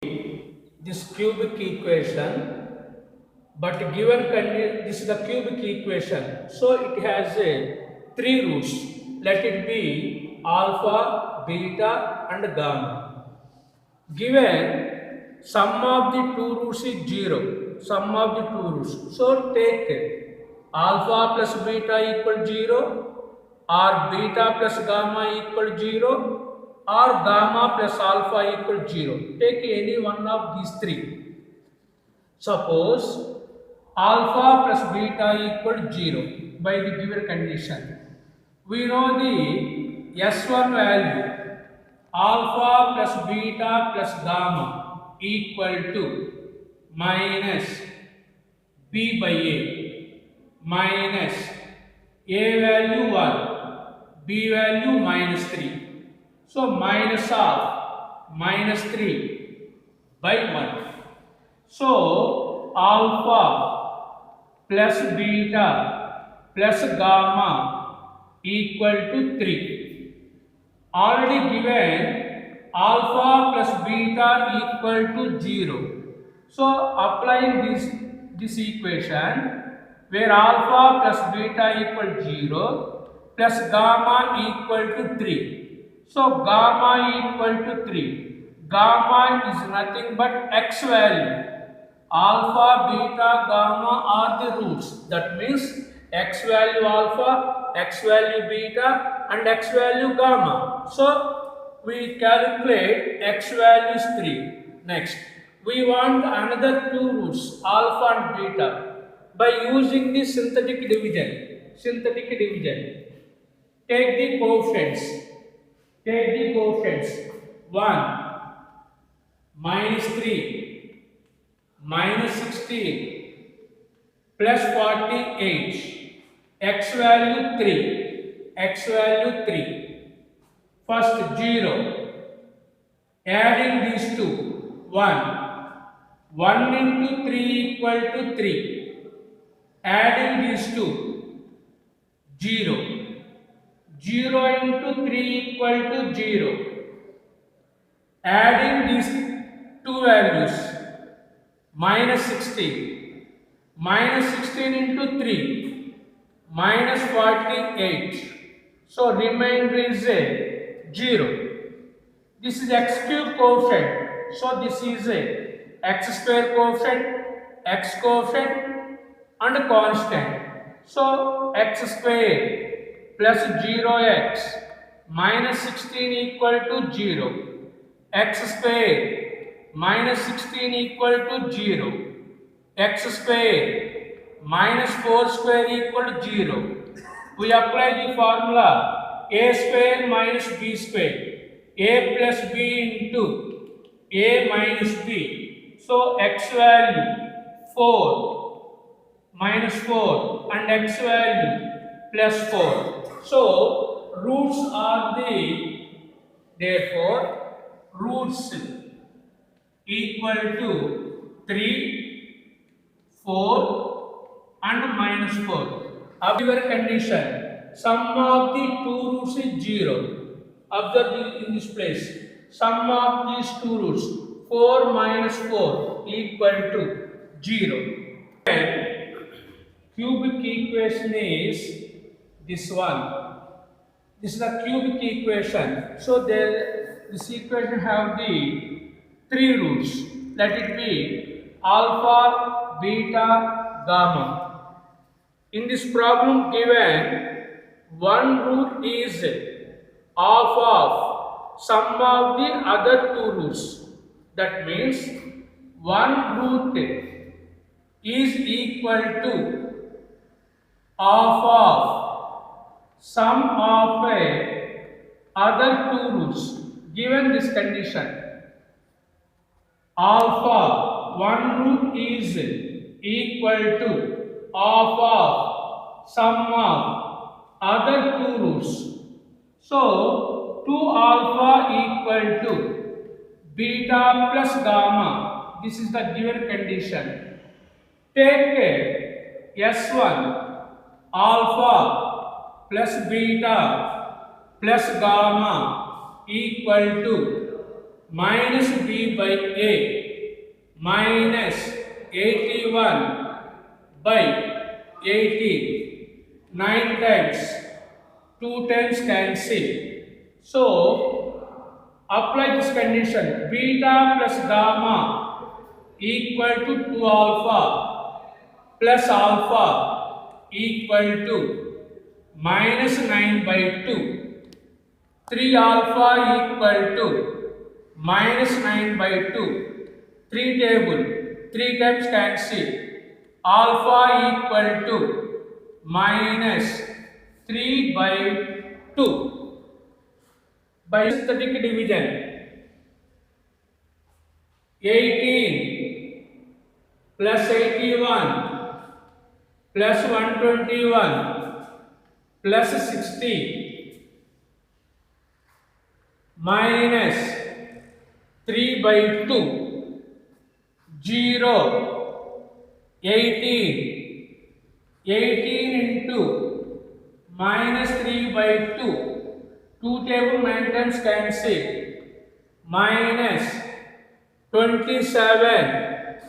this cubic equation, but given this is the cubic equation, so it has three roots. Let it be alpha, beta and gamma. Given sum of the two roots is 0, sum of the two roots, so take alpha plus beta equal 0, or beta plus gamma equal 0, or gamma plus alpha equal 0. Take any one of these three. Suppose alpha plus beta equal 0 by the given condition. We know the S1 value, alpha plus beta plus gamma equal to minus B by A, minus A value 1, B value minus 3. So minus of minus 3 by 1. So alpha plus beta plus gamma equal to 3. Already given alpha plus beta equal to 0. So applying this equation, where alpha plus beta equal 0 plus gamma equal to 3. So gamma equal to 3. Gamma is nothing but x value. Alpha, beta, gamma are the roots. That means x value alpha, x value beta and x value gamma. So we calculate x value is 3. Next, we want another two roots, alpha and beta, by using the synthetic division. Synthetic division. Take the coefficients. Take the coefficients. 1 minus 3 minus 16 plus 48. X value 3. X value 3. First 0. Adding these two. 1. 1 into 3 equal to 3. Adding these two. 0. 0 into 3 equal to 0. Adding these two values. Minus 16. Minus 16 into 3. Minus 48. So remainder is 0. This is x cube coefficient. So this is x square coefficient, x coefficient and constant. So x square plus 0x minus 16 equal to 0. X square minus 16 equal to 0. X square minus 4 square equal to 0. We apply the formula a square minus b square. A plus b into a minus b. So x value 4 minus 4 and x value plus 4. So roots are therefore roots equal to 3, 4 and minus 4. Observe condition. Sum of the two roots is 0. Observe in this place. Sum of these two roots 4 minus 4 equal to 0. And cubic equation is this one. This is the cubic equation. So this equation have the three roots. Let it be alpha, beta, gamma. In this problem given, one root is half of sum of the other two roots. That means one root is equal to half of sum of other two roots. Given this condition, alpha, one root is equal to half of sum of other two roots. So 2 alpha equal to beta plus gamma. This is the given condition. Take S1 alpha plus beta plus gamma equal to minus b by a minus 81 by 18. 9 times. 2 times cancel. So, apply this condition. Beta plus gamma equal to 2 alpha plus alpha equal to minus 9 by 2. 3 alpha equal to minus 9 by 2. 3 table. 3 times cancel. Alpha equal to minus 3 by 2. By synthetic division, 18 plus 81 plus 121 plus 60 minus 3 by 2, 0, 18, 18 into minus 3 by 2, 2 table 9 times cancel, minus 27,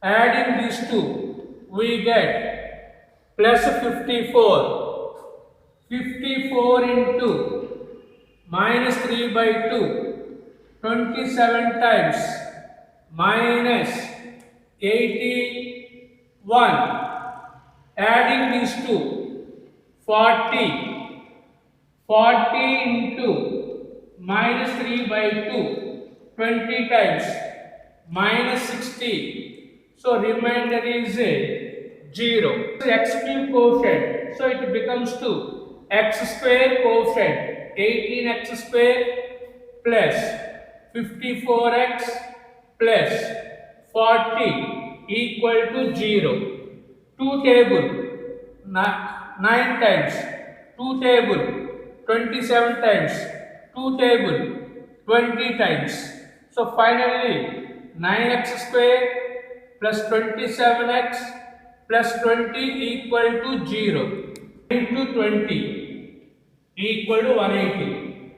adding these two, we get plus 54, 54 into minus 3 by 2, 27 times, minus 81, adding these two, 40, 40 into minus 3 by 2, 20 times, minus 60. So remainder is 0. X cube quotient. So it becomes to x square quotient 18x square plus 54x plus 40 equal to 0. 2 table 9 times, 2 table 27 times, 2 table 20 times. So finally 9x square plus 27x plus 20 equal to 0 into 20 equal to 180.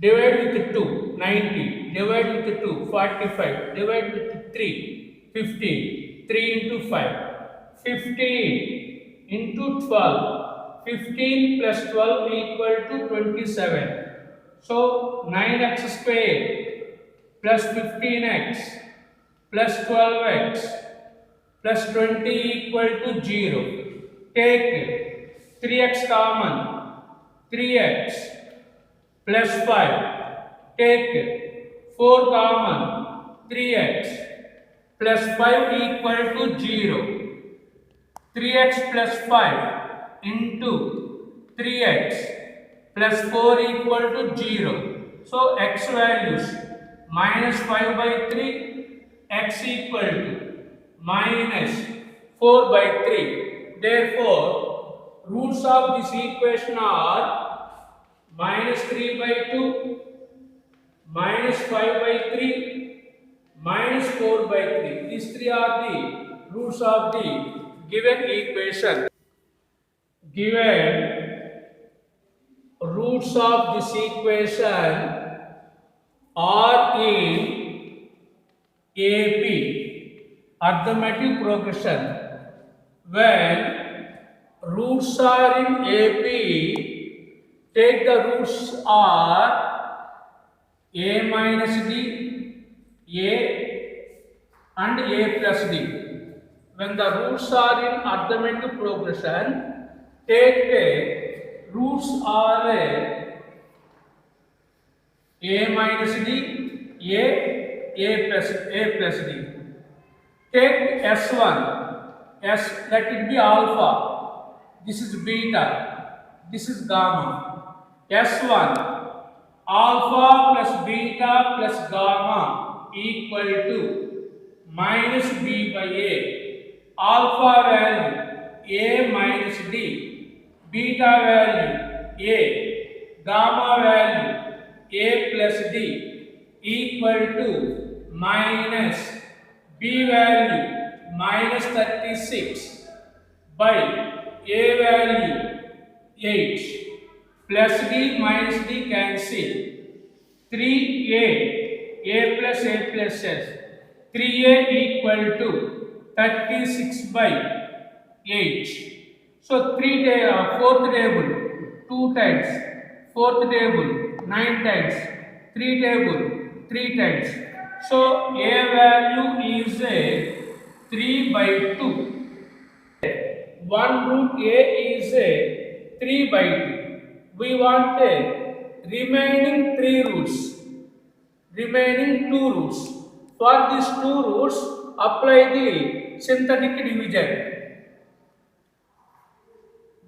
Divide with 2, 90. Divide with 2, 45. Divide with 3, 15. 3 into 5, 15 into 12. 15 plus 12 equal to 27. So 9x square plus 15x plus 12x plus 20 equal to 0. Take 3x common, 3x plus 5. Take 4 common, 3x plus 5 equal to 0. 3x plus 5 into 3x plus 4 equal to 0. So x values minus 5 by 3, x equal to minus 4 by 3. Therefore, roots of this equation are minus 3 by 2, minus 5 by 3, minus 4 by 3. These three are the roots of the given equation. Given roots of this equation are in AP, arithmetic progression. When roots are in AP, take the roots are A minus D, A and A plus D. When the roots are in arithmetic progression, take roots are A minus D, A plus D. Take S1, let it be alpha, this is beta, this is gamma. S1, alpha plus beta plus gamma equal to minus B by A. Alpha value A minus D, beta value A, gamma value A plus D equal to minus B value minus 36 by A value 8 plus D minus D cancel. 3a, a plus s. 3a equal to 36 by 8. So fourth table 2 times, fourth table 9 times, 3 table 3 times. So a value is a 3 by 2. 1 root a is a 3 by 2. We want a remaining 3 roots, remaining 2 roots. For these 2 roots, apply the synthetic division.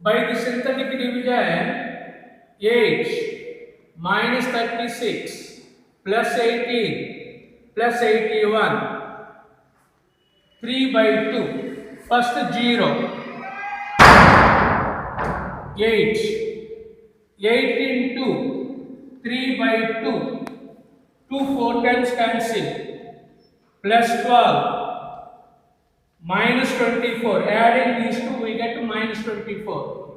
By the synthetic division, 8 minus 36 plus 18 plus 81, 3 by 2. First 0. 8 into 3 by 2. 2 4 times cancel. Plus 12. Minus 24. Adding these two, we get to minus 24.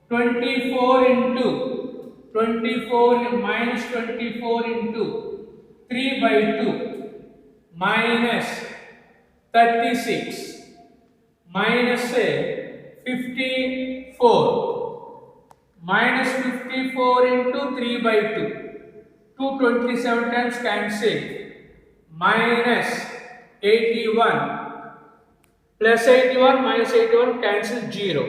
24 into 24 minus 24 into 3 by 2 minus 36 minus 54 minus 54 into 3 by 2. 227 times cancel. Minus 81 plus 81 minus 81 cancel 0.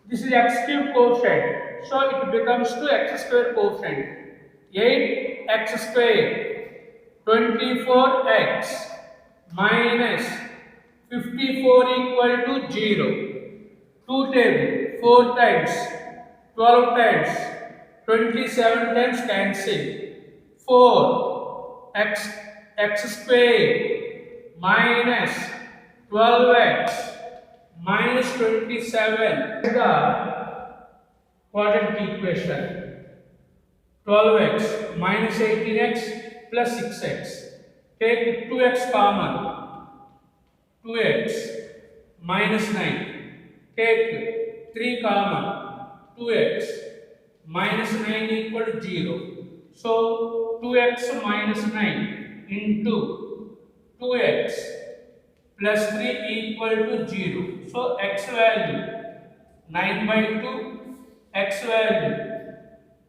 This is x cube coefficient. So it becomes to x square coefficient. 8x square 24x minus 54 equal to 0. 2 table 4 times 12 times 27 times cancel. 4 x square minus 12x minus 27 is the quadratic equation. 12x minus 18x plus 6x. Take 2x common. 2x minus 9. Take 3 common. 2x minus 9 equal to 0. So 2x minus 9 into 2x plus 3 equal to 0. So x value 9 by 2, x value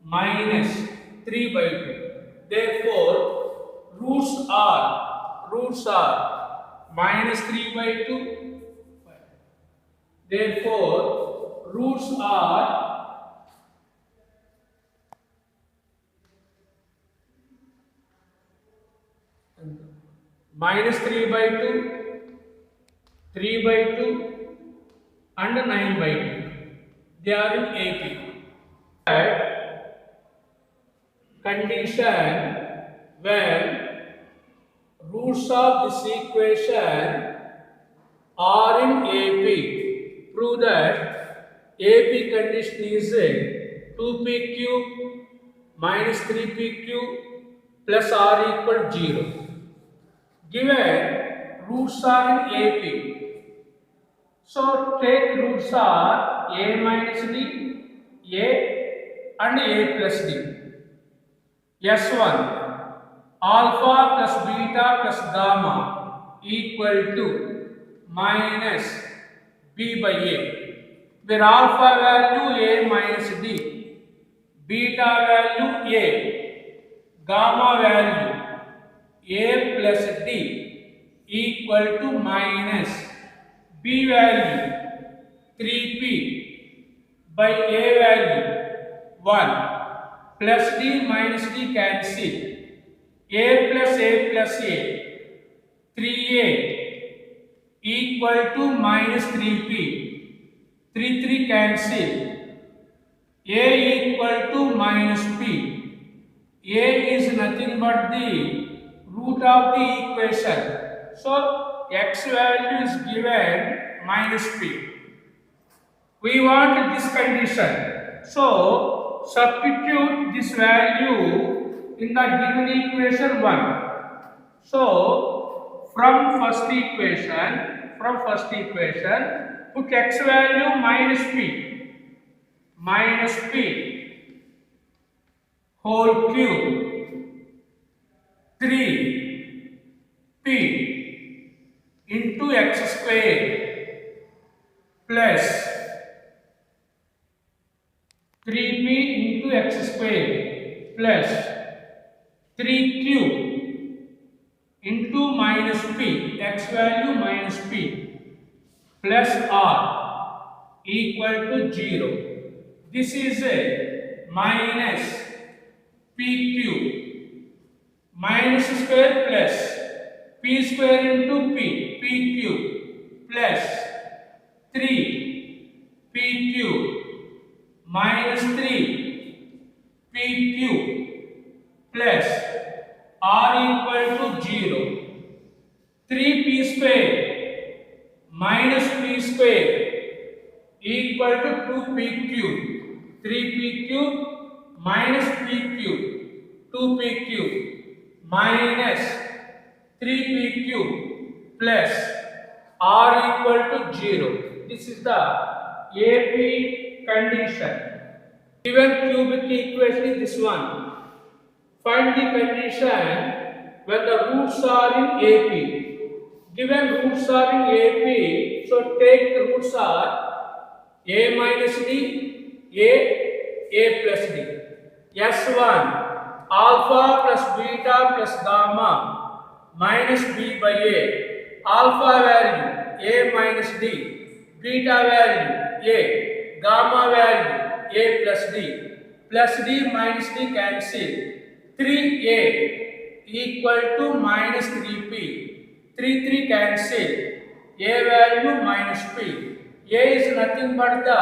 minus 3 by 2. Therefore, roots are minus 3 by 2. Therefore, roots are minus 3 by 2, 3 by 2 and 9 by 2. They are in AP. Condition when roots of this equation are in AP. Prove that AP condition is 2p cube minus 3p cube plus r equal 0. Given roots are in AP. So take roots are a minus d, a and a plus d. S1 alpha plus beta plus gamma equal to minus b by a, where alpha value a minus d, beta value a, gamma value a plus d equal to minus b value 3p by a value 1 plus d minus d cancel. A plus a 3a equal to minus 3p. 3 cancel. A equal to minus p. A is nothing but the root of the equation. So x value is given minus p. We want this condition. So substitute this value in the given equation 1. So from first equation, put x value minus p whole cube 3p into x square plus 3p into x square plus 3q into minus p, x value minus p plus r equal to 0. This is a minus pq minus square plus p square into pq plus 3pq minus 3pq plus r equal to 0. 3p square minus p square equal to 2pq. 3pq minus pq, 2pq minus 3pq plus r equal to 0. This is the AP condition. Given cubic equation is this one. Find the condition when the roots are in AP. Given roots are in AP, so take the roots are a minus d, a plus d. S1 alpha plus beta plus gamma minus b by a. Alpha value a minus d, beta value a, gamma value a plus d minus d cancel. 3a equal to minus 3p. 3 cancel. A value minus p. A is nothing but the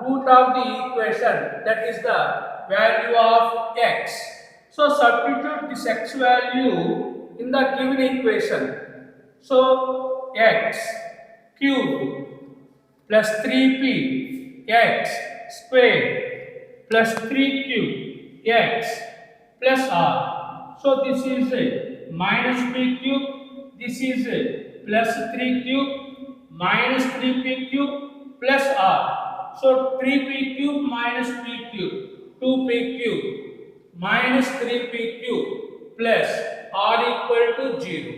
root of the equation, that is the value of x. So substitute this x value in the given equation. So x cube plus 3p x square plus 3q x plus r. So this is a minus p cube, this is a plus 3 cube minus 3p cube plus r. So 3p cube minus p cube, 2p cube minus 3p cube plus r equal to 0.